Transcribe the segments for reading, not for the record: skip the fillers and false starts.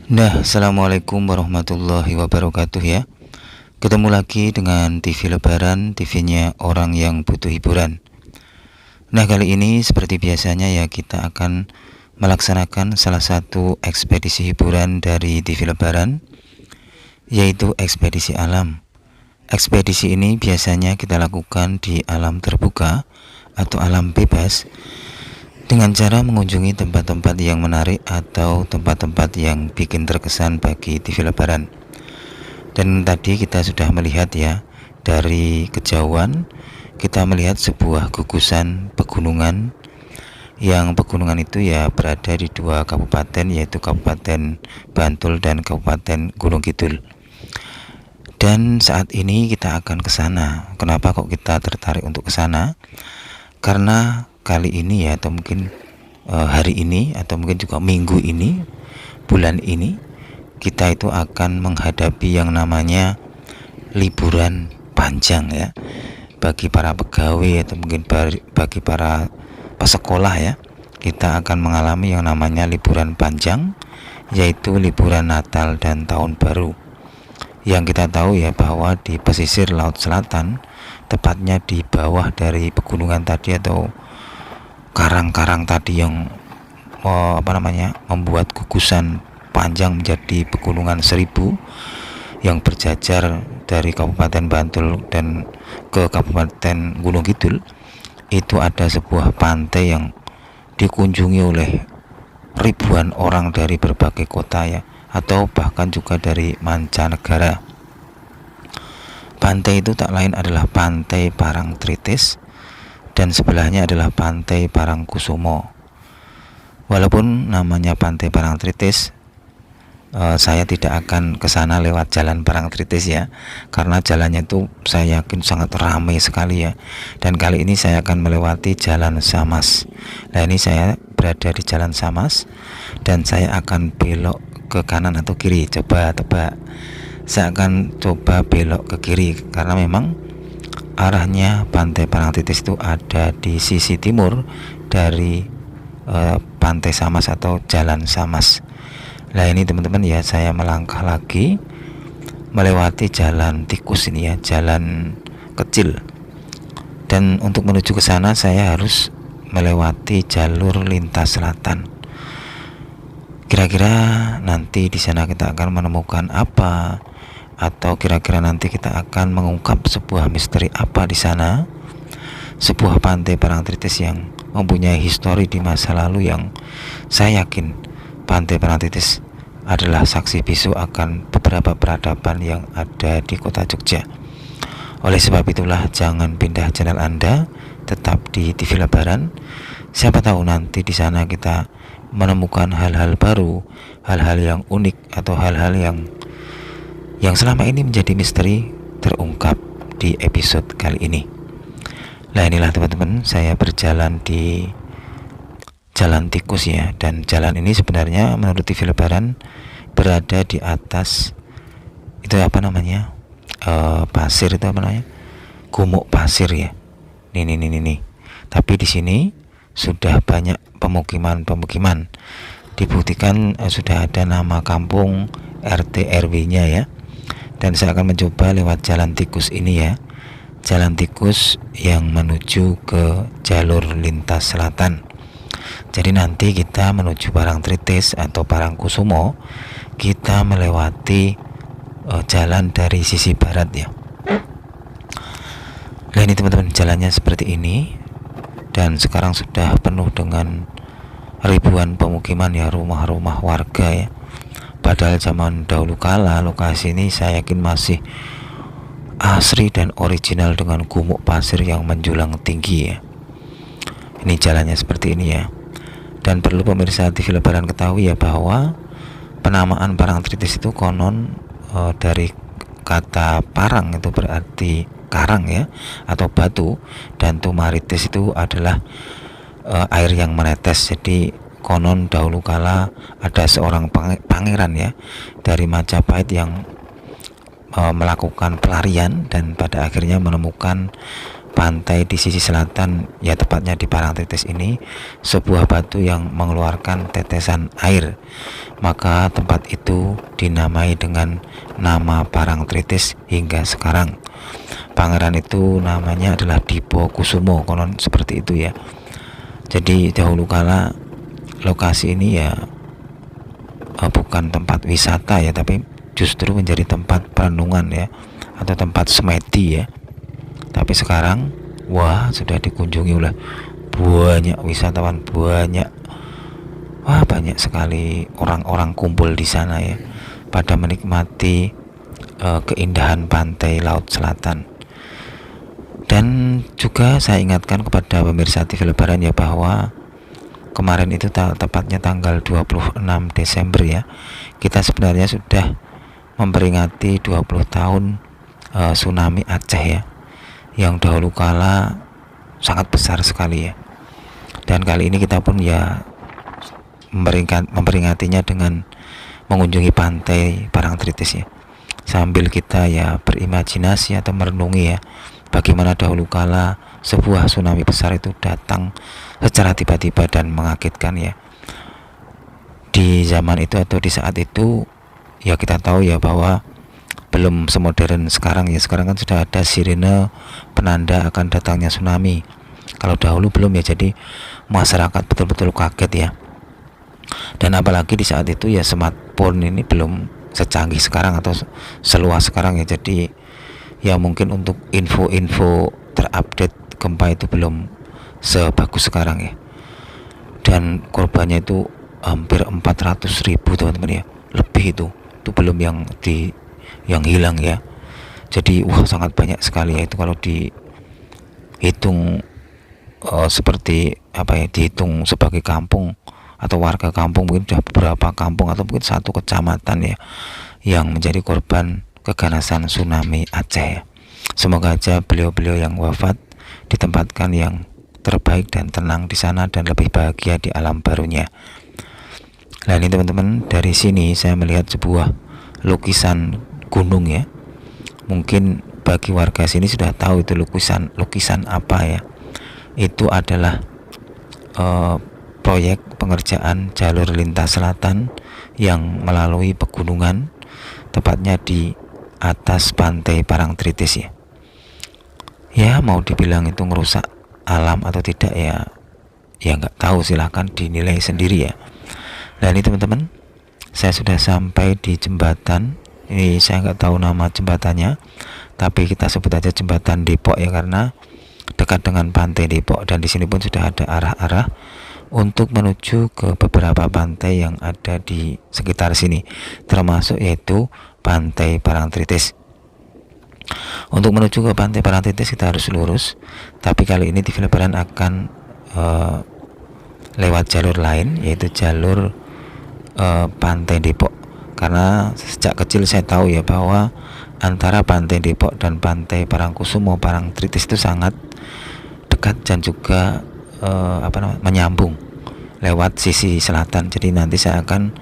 Assalamualaikum warahmatullahi wabarakatuh ya. Ketemu lagi dengan TV Lebaran, TV-nya orang yang butuh hiburan. Kali ini seperti biasanya ya, kita akan melaksanakan salah satu ekspedisi hiburan dari TV Lebaran, yaitu ekspedisi alam. Ekspedisi ini biasanya kita lakukan di alam terbuka atau alam bebas, dengan cara mengunjungi tempat-tempat yang menarik atau tempat-tempat yang bikin terkesan bagi TV Lebaran. Dan tadi kita sudah melihat ya, dari kejauhan kita melihat sebuah gugusan pegunungan, yang pegunungan itu ya berada di dua kabupaten, yaitu Kabupaten Bantul dan Kabupaten Gunung Kidul. Dan saat ini kita akan ke sana. Kenapa kok kita tertarik untuk ke sana? Karena kali ini ya, atau mungkin hari ini, atau mungkin juga minggu ini, bulan ini, kita itu akan menghadapi yang namanya liburan panjang ya, bagi para pegawai atau mungkin bagi para pesekolah ya. Kita akan mengalami yang namanya liburan panjang, yaitu liburan Natal dan Tahun Baru. Yang kita tahu ya, bahwa di pesisir Laut Selatan, tepatnya di bawah dari pegunungan tadi atau karang-karang tadi yang membuat gugusan panjang menjadi pegunungan Seribu yang berjajar dari Kabupaten Bantul dan ke Kabupaten Gunung Kidul, itu ada sebuah pantai yang dikunjungi oleh ribuan orang dari berbagai kota ya, atau bahkan juga dari mancanegara. Pantai itu tak lain adalah Pantai Parangtritis, dan sebelahnya adalah Pantai Parangkusumo. Walaupun namanya Pantai Parangtritis, saya tidak akan ke sana lewat jalan Parangtritis ya, karena jalannya itu saya yakin sangat ramai sekali ya. Dan kali ini saya akan melewati Jalan Samas. Nah, ini saya berada di Jalan Samas dan saya akan belok ke kanan atau kiri. Coba tebak. Saya akan coba belok ke kiri karena memang arahnya Pantai Parangtritis itu ada di sisi timur dari Pantai Samas atau Jalan Samas. Nah ini teman-teman ya, saya melangkah lagi melewati jalan tikus ini ya, jalan kecil. Dan untuk menuju ke sana saya harus melewati jalur lintas selatan. Kira-kira nanti di sana kita akan menemukan apa, atau kira-kira nanti kita akan mengungkap sebuah misteri apa di sana, sebuah Pantai Parangtritis yang mempunyai histori di masa lalu yang saya yakin Pantai Parangtritis adalah saksi bisu akan beberapa peradaban yang ada di kota Jogja. Oleh sebab itulah jangan pindah channel Anda, tetap di TV Lebaran. Siapa tahu nanti di sana kita menemukan hal-hal baru, hal-hal yang unik, atau hal-hal yang selama ini menjadi misteri terungkap di episode kali ini. Nah inilah teman-teman, saya berjalan di jalan tikus ya, dan jalan ini sebenarnya menurut TV Lebaran berada di atas itu pasir, itu gumuk pasir ya. Nih. Tapi di sini sudah banyak pemukiman. Dibuktikan sudah ada nama kampung, RT RW-nya ya. Dan saya akan mencoba lewat jalan tikus ini ya, jalan tikus yang menuju ke jalur lintas selatan. Jadi nanti kita menuju Parangtritis atau Parangkusumo, kita melewati jalan dari sisi barat ya. Nah ini teman-teman, jalannya seperti ini, dan sekarang sudah penuh dengan ribuan pemukiman ya, rumah-rumah warga ya. Padahal zaman dahulu kala lokasi ini saya yakin masih asri dan original dengan gumuk pasir yang menjulang tinggi ya. Ini jalannya seperti ini ya. Dan perlu pemirsa TV Lebaran ketahui ya, bahwa penamaan Parangtritis itu konon dari kata parang itu berarti karang ya, atau batu, dan tumaritis itu adalah air yang menetes. Jadi konon dahulu kala ada seorang pangeran ya dari Majapahit yang melakukan pelarian dan pada akhirnya menemukan pantai di sisi selatan, ya tepatnya di Parangtritis ini, sebuah batu yang mengeluarkan tetesan air. Maka tempat itu dinamai dengan nama Parangtritis hingga sekarang. Pangeran itu namanya adalah Dipo Kusumo, konon seperti itu ya. Jadi dahulu kala lokasi ini ya bukan tempat wisata ya, tapi justru menjadi tempat perenungan ya, atau tempat semedi ya. Tapi sekarang wah, sudah dikunjungi oleh banyak wisatawan, banyak sekali orang-orang kumpul di sana ya, pada menikmati keindahan pantai laut selatan. Dan juga saya ingatkan kepada pemirsa TV Lebaran ya, bahwa kemarin itu tepatnya tanggal 26 Desember ya, kita sebenarnya sudah memperingati 20 tahun tsunami Aceh ya, yang dahulu kala sangat besar sekali ya. Dan kali ini kita pun ya memperingatinya dengan mengunjungi pantai Parangtritis ya, sambil kita ya berimajinasi atau merenungi ya, bagaimana dahulu kala sebuah tsunami besar itu datang secara tiba-tiba dan mengagetkan ya. Di zaman itu atau di saat itu ya, kita tahu ya bahwa belum semodern sekarang ya. Sekarang kan sudah ada sirene penanda akan datangnya tsunami. Kalau dahulu belum ya, jadi masyarakat betul-betul kaget ya. Dan apalagi di saat itu ya smartphone ini belum secanggih sekarang atau seluas sekarang ya. Jadi ya mungkin untuk info-info terupdate gempa itu belum sebagus sekarang ya. Dan korbannya itu hampir 400.000 teman-teman ya, lebih itu belum yang hilang ya. Jadi sangat banyak sekali ya, itu kalau dihitung seperti dihitung sebagai kampung atau warga kampung, mungkin sudah beberapa kampung atau mungkin satu kecamatan ya yang menjadi korban keganasan tsunami Aceh ya. Semoga aja beliau-beliau yang wafat ditempatkan yang terbaik dan tenang di sana dan lebih bahagia di alam barunya. Nah ini teman-teman, dari sini saya melihat sebuah lukisan gunung ya. Mungkin bagi warga sini sudah tahu itu lukisan apa ya. Itu adalah proyek pengerjaan jalur lintas selatan yang melalui pegunungan, tepatnya di atas pantai Parangtritis ya. Ya mau dibilang itu ngerusak alam atau tidak ya nggak tahu, silahkan dinilai sendiri ya. Nah ini teman-teman, saya sudah sampai di jembatan ini. Saya nggak tahu nama jembatannya, tapi kita sebut aja jembatan Depok ya, karena dekat dengan pantai Depok. Dan di sini pun sudah ada arah-arah untuk menuju ke beberapa pantai yang ada di sekitar sini, termasuk yaitu pantai Parangtritis. Untuk menuju ke pantai Parangtritis kita harus lurus, tapi kali ini TV Lebaran akan lewat jalur lain, yaitu jalur pantai Depok. Karena sejak kecil saya tahu ya bahwa antara pantai Depok dan pantai Parangkusumo Parangtritis itu sangat dekat dan juga menyambung lewat sisi selatan. Jadi nanti saya akan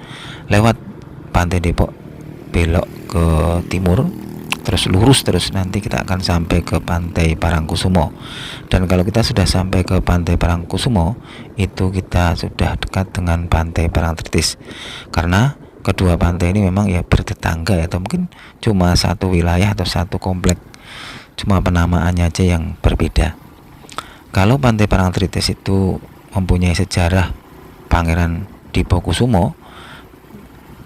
lewat pantai Depok, belok ke timur, terus lurus terus, nanti kita akan sampai ke pantai Parangkusumo. Dan kalau kita sudah sampai ke pantai Parangkusumo, itu kita sudah dekat dengan pantai Parangtritis, karena kedua pantai ini memang ya bertetangga ya, atau mungkin cuma satu wilayah atau satu komplek, cuma penamaannya aja yang berbeda. Kalau pantai Parangtritis itu mempunyai sejarah Pangeran Dipo Kusumo,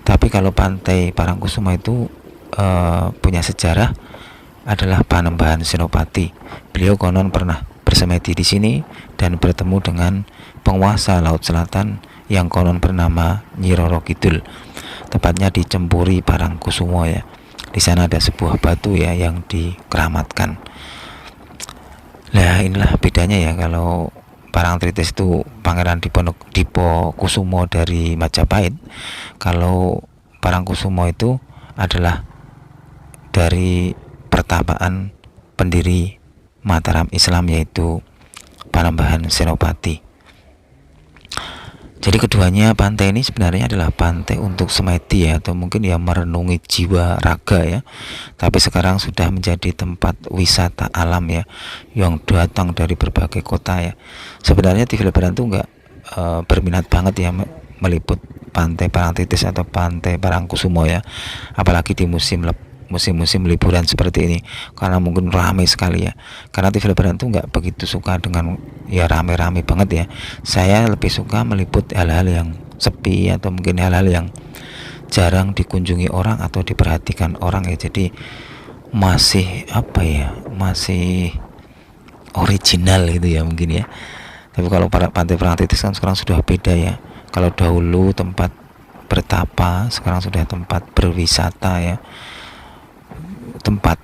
tapi kalau pantai Parangkusumo itu punya sejarah adalah Panembahan Senopati. Beliau konon pernah bersemedi di sini dan bertemu dengan penguasa laut selatan yang konon bernama Nyi Roro Kidul, tepatnya di Cempuri Parangkusumo ya. Di sana ada sebuah batu ya yang dikeramatkan. Nah inilah bedanya ya, kalau Parangtritis itu Pangeran Dipo Kusumo dari Majapahit, kalau Parangkusumo itu adalah dari pertapaan pendiri Mataram Islam, yaitu Panembahan Senopati. Jadi keduanya pantai ini sebenarnya adalah pantai untuk semedi ya, atau mungkin ya merenungi jiwa raga ya. Tapi sekarang sudah menjadi tempat wisata alam ya, yang datang dari berbagai kota ya. Sebenarnya TV Lebaran tuh nggak berminat banget ya meliput pantai Parangtritis atau pantai Parangkusumo ya, apalagi di musim-musim liburan seperti ini, karena mungkin ramai sekali ya. Karena TV Lebaran tuh nggak begitu suka dengan ya rame-rame banget ya. Saya lebih suka meliput hal-hal yang sepi atau mungkin hal-hal yang jarang dikunjungi orang atau diperhatikan orang ya. Jadi masih apa ya, masih original gitu ya mungkin ya. Tapi kalau pantai Parangtritis kan sekarang sudah beda ya. Kalau dahulu tempat bertapa, sekarang sudah tempat berwisata ya, tempat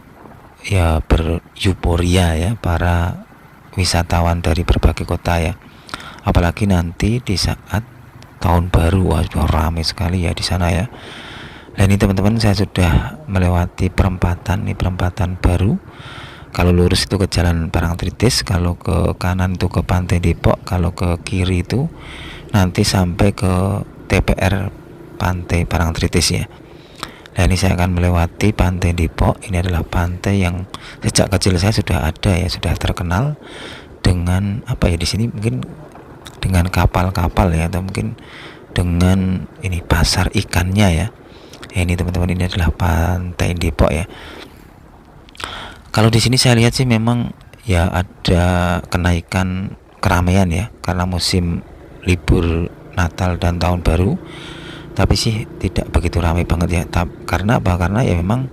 ya beryuforia ya para wisatawan dari berbagai kota ya. Apalagi nanti di saat tahun baru, wah sudah ramai sekali ya di sana ya. Dan ini teman-teman, saya sudah melewati perempatan, ini perempatan baru. Kalau lurus itu ke Jalan Parangtritis, kalau ke kanan itu ke Pantai Depok, kalau ke kiri itu nanti sampai ke TPR Pantai Parangtritis ya. Nah ini saya akan melewati Pantai Depok. Ini adalah pantai yang sejak kecil saya sudah ada ya, sudah terkenal dengan apa ya, di sini mungkin dengan kapal-kapal ya, atau mungkin dengan ini pasar ikannya ya. Ini teman-teman, ini adalah Pantai Depok ya. Kalau di sini saya lihat sih memang ya ada kenaikan keramaian ya, karena musim libur Natal dan Tahun Baru. Tapi sih tidak begitu ramai banget ya. Karena apa? Karena ya memang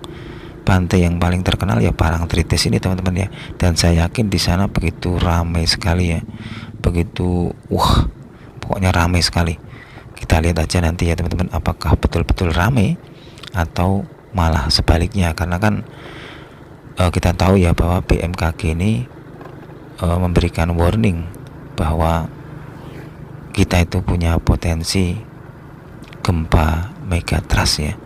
pantai yang paling terkenal ya Parangtritis ini teman-teman ya. Dan saya yakin di sana begitu ramai sekali ya. Begitu pokoknya ramai sekali. Kita lihat aja nanti ya teman-teman, apakah betul-betul ramai atau malah sebaliknya. Karena kan kita tahu ya bahwa BMKG ini memberikan warning bahwa kita itu punya potensi gempa megatrust ya,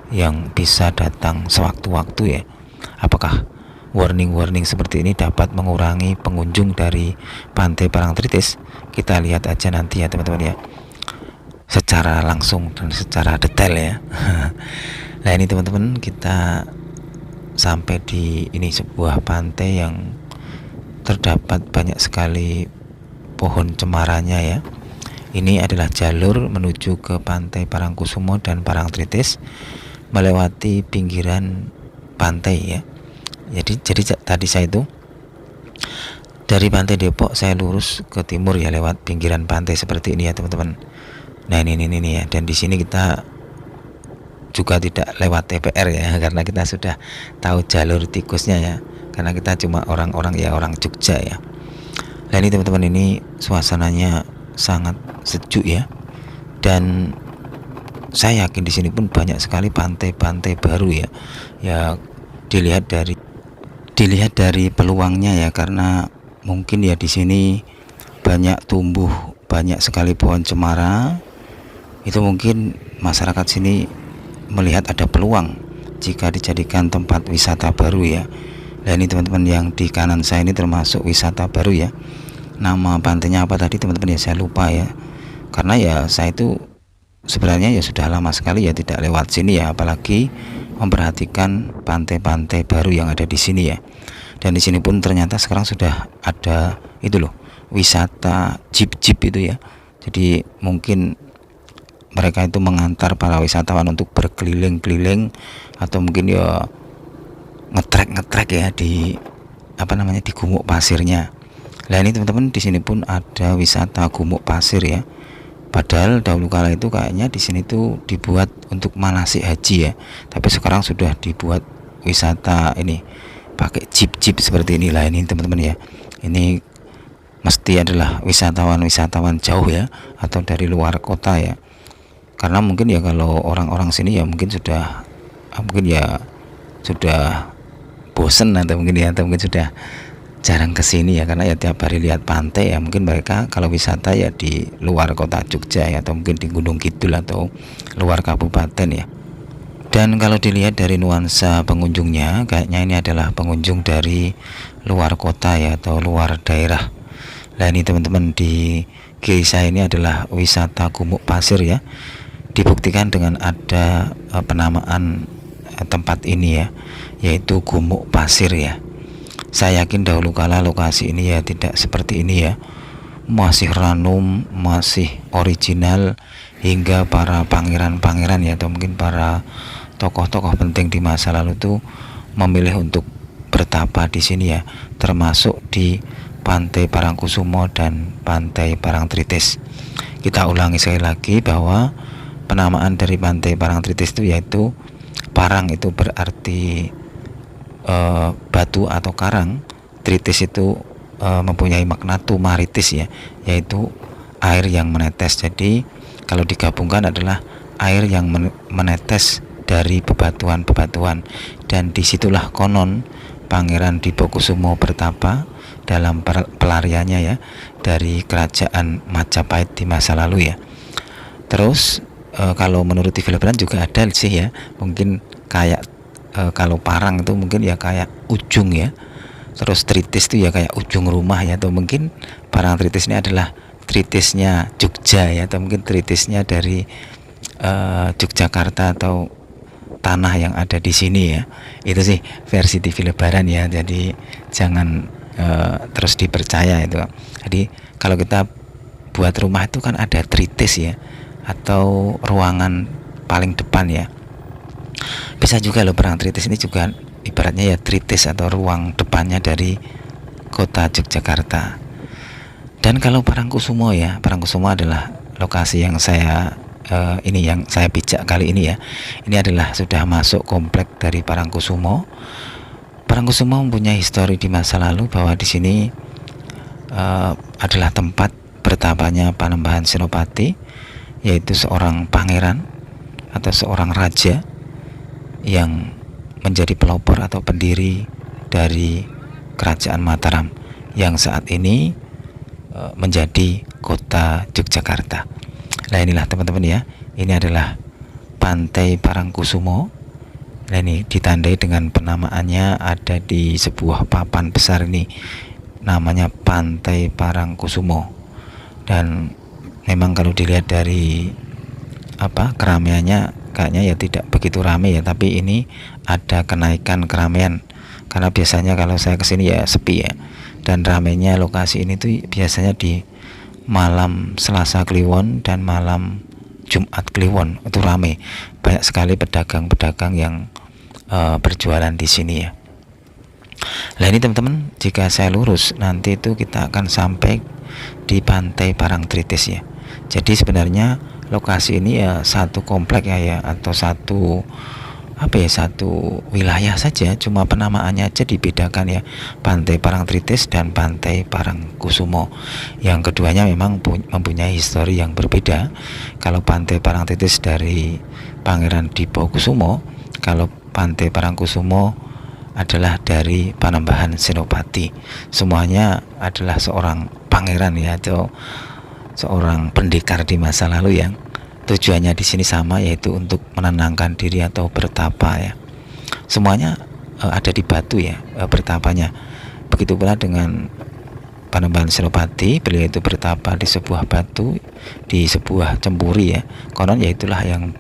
yang bisa datang sewaktu-waktu ya. Apakah warning-warning seperti ini dapat mengurangi pengunjung dari Pantai Parangtritis? Kita lihat aja nanti ya teman-teman ya, secara langsung dan secara detail ya. Nah ini teman-teman, kita sampai di ini sebuah pantai yang terdapat banyak sekali pohon cemaranya ya. Ini adalah jalur menuju ke Pantai Parangkusumo dan Parangtritis melewati pinggiran pantai ya. Jadi tadi saya itu dari Pantai Depok saya lurus ke timur ya, lewat pinggiran pantai seperti ini ya teman-teman. Nah ini ya, dan di sini kita juga tidak lewat TPR ya, karena kita sudah tahu jalur tikusnya ya, karena kita cuma orang-orang ya, orang Jogja ya. Nah ini teman-teman, ini suasananya sangat sejuk ya, dan saya yakin di sini pun banyak sekali pantai-pantai baru ya. Ya dilihat dari peluangnya ya, karena mungkin ya di sini banyak tumbuh banyak sekali pohon cemara. Itu mungkin masyarakat sini melihat ada peluang jika dijadikan tempat wisata baru ya. Nah ini teman-teman, yang di kanan saya ini termasuk wisata baru ya. Nama pantainya apa tadi teman-teman ya, saya lupa ya, karena ya saya itu sebenarnya ya sudah lama sekali ya tidak lewat sini ya, apalagi memperhatikan pantai-pantai baru yang ada di sini ya. Dan di sini pun ternyata sekarang sudah ada itu loh, wisata jeep-jeep itu ya. Jadi mungkin mereka itu mengantar para wisatawan untuk berkeliling-keliling, atau mungkin ya ngetrek ya di di gumuk pasirnya. Nah ini teman-teman, di sini pun ada wisata gumuk pasir ya. Padahal dahulu kala itu kayaknya di sini tuh dibuat untuk manasik haji ya, tapi sekarang sudah dibuat wisata ini pakai jeep seperti ini. Lah ini teman-teman ya, ini mesti adalah wisatawan jauh ya, atau dari luar kota ya. Karena mungkin ya kalau orang-orang sini ya mungkin sudah bosen, atau mungkin sudah jarang kesini ya, karena ya tiap hari lihat pantai ya. Mungkin mereka kalau wisata ya di luar kota Jogja ya, atau mungkin di Gunung Kidul atau luar kabupaten ya. Dan kalau dilihat dari nuansa pengunjungnya, kayaknya ini adalah pengunjung dari luar kota ya, atau luar daerah. Nah ini teman-teman, di kiri saya ini adalah wisata Gumuk Pasir ya. Dibuktikan dengan ada penamaan tempat ini ya, yaitu Gumuk Pasir ya. Saya yakin dahulu kala lokasi ini ya tidak seperti ini ya, masih ranum, masih original, hingga para pangeran-pangeran ya, atau mungkin para tokoh-tokoh penting di masa lalu tuh memilih untuk bertapa di sini ya, termasuk di Pantai Parangkusumo dan Pantai Parangtritis. Kita ulangi sekali lagi bahwa penamaan dari Pantai Parangtritis itu yaitu parang itu berarti batu atau karang, tritis itu mempunyai makna tumaritis ya, yaitu air yang menetes. Jadi kalau digabungkan adalah air yang menetes dari bebatuan-bebatuan, dan disitulah konon Pangeran Dipokusumo bertapa dalam pelariannya ya dari kerajaan Majapahit di masa lalu ya. Terus kalau menurut TV Lebaran juga ada sih ya, mungkin kayak kalau parang itu mungkin ya kayak ujung ya, terus tritis itu ya kayak ujung rumah ya, atau mungkin Parangtritis ini adalah tritisnya Jogja ya, atau mungkin tritisnya dari Yogyakarta atau tanah yang ada di sini ya. Itu sih versi TV Lebaran ya, jadi jangan terus dipercaya itu. Jadi kalau kita buat rumah itu kan ada tritis ya, atau ruangan paling depan ya. Bisa juga loh, Parangtritis ini juga ibaratnya ya tritis atau ruang depannya dari kota Yogyakarta. Dan kalau Parangkusumo ya, Parangkusumo adalah lokasi yang saya yang saya pijak kali ini ya. Ini adalah sudah masuk komplek dari Parangkusumo. Parangkusumo mempunyai histori di masa lalu bahwa di sini adalah tempat bertapanya Panembahan Senopati, yaitu seorang pangeran atau seorang raja yang menjadi pelopor atau pendiri dari Kerajaan Mataram yang saat ini menjadi kota Yogyakarta. Nah inilah teman-teman ya, ini adalah Pantai Parangkusumo. Nah ini ditandai dengan penamaannya ada di sebuah papan besar ini, namanya Pantai Parangkusumo. Dan memang kalau dilihat dari keramaiannya kayaknya ya tidak begitu ramai ya, tapi ini ada kenaikan keramaian karena biasanya kalau saya kesini ya sepi ya, dan ramainya lokasi ini tuh biasanya di malam Selasa Kliwon dan malam Jumat Kliwon, itu ramai, banyak sekali pedagang-pedagang yang berjualan di sini ya. Nah ini teman-teman, jika saya lurus nanti itu kita akan sampai di Pantai Parangtritis ya. Jadi sebenarnya lokasi ini ya satu komplek ya, atau satu wilayah saja, cuma penamaannya aja dibedakan ya, Pantai Parangtritis dan Pantai Parangkusumo. Yang keduanya memang mempunyai histori yang berbeda. Kalau Pantai Parangtritis dari Pangeran Dipokusumo, kalau Pantai Parangkusumo adalah dari Panembahan Senopati. Semuanya adalah seorang pangeran ya, atau seorang pendekar di masa lalu yang tujuannya di sini sama, yaitu untuk menenangkan diri atau bertapa ya. Semuanya ada di batu ya, bertapanya. Begitu pula dengan Panembahan Senopati, beliau itu bertapa di sebuah batu, di sebuah cempuri ya. Konon ya itulah yang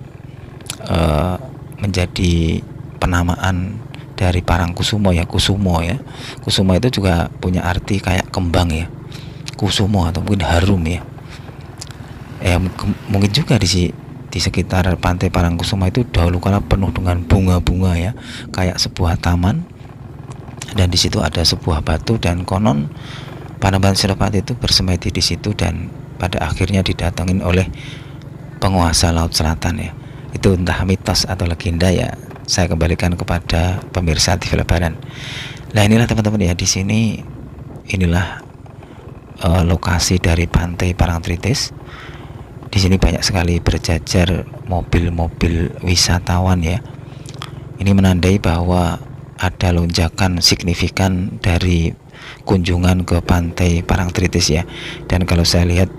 menjadi penamaan dari Parangkusumo ya, Kusumo ya. Kusumo itu juga punya arti kayak kembang ya, Kusumo atau mungkin harum ya. Mungkin juga di sekitar Pantai Parangkusumo itu dahulu kala penuh dengan bunga-bunga ya, kayak sebuah taman, dan di situ ada sebuah batu, dan konon Panembahan Senopati itu bersemedi di situ dan pada akhirnya didatangin oleh penguasa Laut Selatan ya. Itu entah mitos atau legenda ya, saya kembalikan kepada pemirsa TV Lebaran. Nah inilah teman-teman ya, di sini inilah lokasi dari Pantai Parangtritis. Di sini banyak sekali berjajar mobil-mobil wisatawan ya. Ini menandai bahwa ada lonjakan signifikan dari kunjungan ke Pantai Parangtritis ya. Dan kalau saya lihat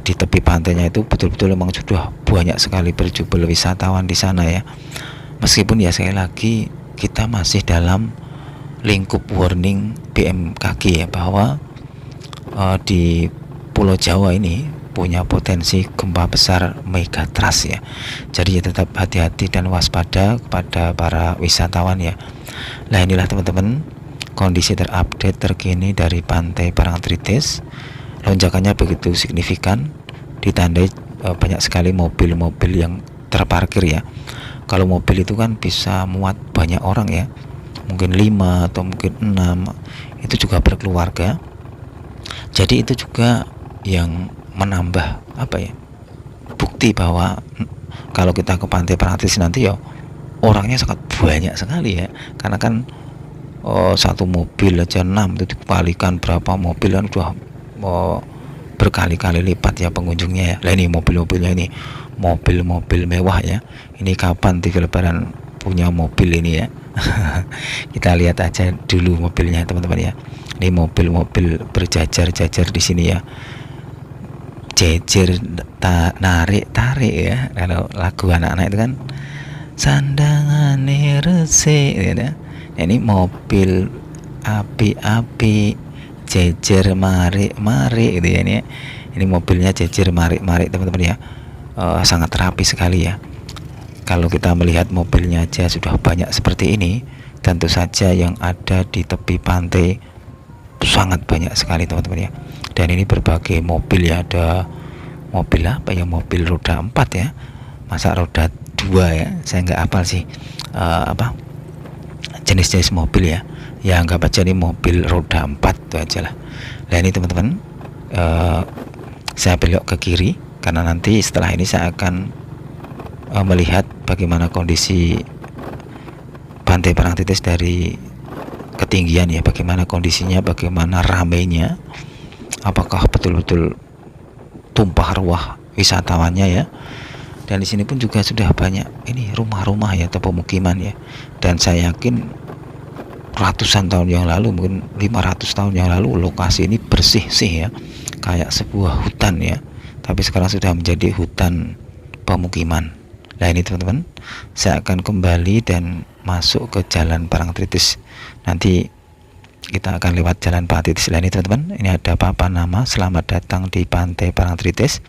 di tepi pantainya itu betul-betul memang sudah banyak sekali berjubel wisatawan di sana ya. Meskipun ya sekali lagi kita masih dalam lingkup warning BMKG ya, bahwa di Pulau Jawa ini punya potensi gempa besar megatrust ya. Jadi ya tetap hati-hati dan waspada kepada para wisatawan ya. Nah inilah teman-teman kondisi terupdate terkini dari Pantai Parangtritis. Lonjakannya begitu signifikan, ditandai banyak sekali mobil-mobil yang terparkir ya. Kalau mobil itu kan bisa muat banyak orang ya, mungkin 5 atau mungkin 6, itu juga berkeluarga. Jadi itu juga yang menambah bukti bahwa kalau kita ke Pantai Parangtritis nanti ya orangnya sangat banyak sekali ya, karena kan satu mobil aja 6, itu dikalikan berapa mobil kan udah berkali-kali lipat ya pengunjungnya ya. Nah ini mobil-mobilnya ini mobil-mobil mewah ya. Ini kapan TV Lebaran punya mobil ini ya. Kita lihat aja dulu mobilnya teman-teman ya. Ini mobil-mobil berjajar-jajar di sini ya, jejer narik tarik ya. Kalau lagu anak-anak itu kan sandangane resik ya. Ini mobil api-api jejer mari gitu ya. Ini mobilnya jejer mari teman-teman ya. Sangat rapi sekali ya. Kalau kita melihat mobilnya aja sudah banyak seperti ini, tentu saja yang ada di tepi pantai sangat banyak sekali teman-teman ya. Dan ini berbagai mobil ya, ada mobil mobil roda 4 ya, masa roda 2 ya, saya nggak hafal sih jenis-jenis mobil ya. Ya anggap aja ini mobil roda 4 itu aja lah. Nah ini teman-teman, saya belok ke kiri karena nanti setelah ini saya akan melihat bagaimana kondisi Pantai Parangtritis dari ketinggian ya, bagaimana kondisinya, bagaimana ramainya, apakah betul-betul tumpah ruah wisatawannya ya. Dan di sini pun juga sudah banyak ini rumah-rumah ya atau pemukiman ya. Dan saya yakin ratusan tahun yang lalu, mungkin 500 tahun yang lalu, lokasi ini bersih sih ya, kayak sebuah hutan ya. Tapi sekarang sudah menjadi hutan pemukiman. Nah ini teman-teman, saya akan kembali dan masuk ke Jalan Parangtritis. Nanti kita akan lewat Jalan Parangtritis. Nah ini teman-teman, ini ada papan nama selamat datang di Pantai Parangtritis.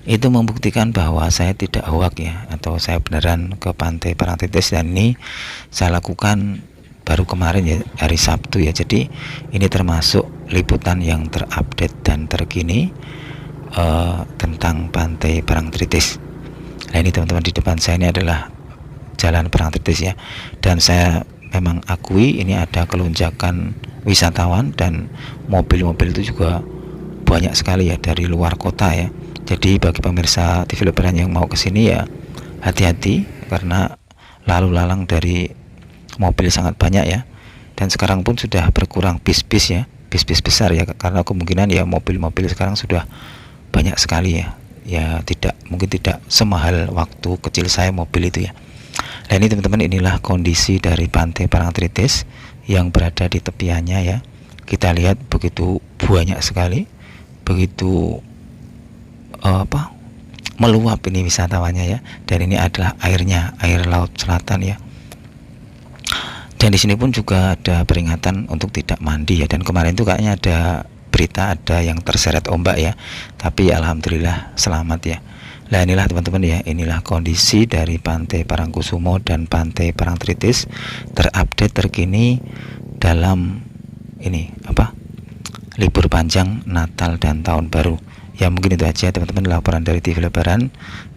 Itu membuktikan bahwa saya tidak hoak ya, atau saya beneran ke Pantai Parangtritis. Dan ini saya lakukan baru kemarin ya, hari Sabtu ya. Jadi ini termasuk liputan yang terupdate dan terkini tentang Pantai Parangtritis. Nah ini teman-teman, di depan saya ini adalah Jalan Parangtritis ya. Dan saya memang akui ini ada kelonjakan wisatawan dan mobil-mobil itu juga banyak sekali ya dari luar kota ya. Jadi bagi pemirsa TV Lebaran yang mau kesini ya hati-hati, karena lalu lalang dari mobil sangat banyak ya. Dan sekarang pun sudah berkurang bis-bis ya, bis-bis besar ya, karena kemungkinan ya mobil-mobil sekarang sudah banyak sekali ya. Ya mungkin tidak semahal waktu kecil saya mobil itu ya. Nah ini teman-teman, inilah kondisi dari Pantai Parangtritis yang berada di tepiannya ya. Kita lihat begitu banyak sekali, begitu meluap ini wisatawannya ya. Dan ini adalah airnya, air laut selatan ya. Dan di sini pun juga ada peringatan untuk tidak mandi ya. Dan kemarin itu kayaknya ada berita ada yang terseret ombak ya, tapi alhamdulillah selamat ya. Nah inilah teman-teman ya, inilah kondisi dari Pantai Parangkusumo dan Pantai Parangtritis terupdate terkini dalam ini libur panjang Natal dan Tahun Baru ya. Mungkin itu aja teman-teman laporan dari TV Lebaran.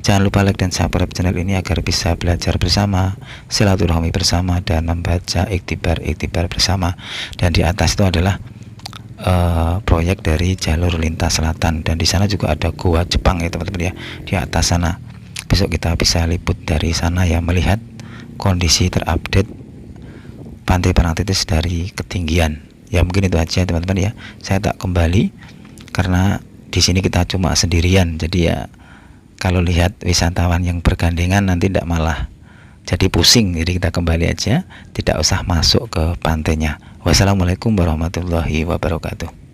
Jangan lupa like dan subscribe channel ini agar bisa belajar bersama, silaturahmi bersama, dan membaca iktibar bersama. Dan di atas itu adalah proyek dari jalur lintas selatan, dan di sana juga ada goa Jepang ya teman-teman ya, di atas sana. Besok kita bisa liput dari sana ya, melihat kondisi terupdate Pantai Parangtritis dari ketinggian ya. Mungkin itu aja teman-teman ya, saya tak kembali karena di sini kita cuma sendirian. Jadi ya kalau lihat wisatawan yang bergandengan nanti tidak malah jadi pusing. Jadi kita kembali aja, tidak usah masuk ke pantainya. Wassalamualaikum warahmatullahi wabarakatuh.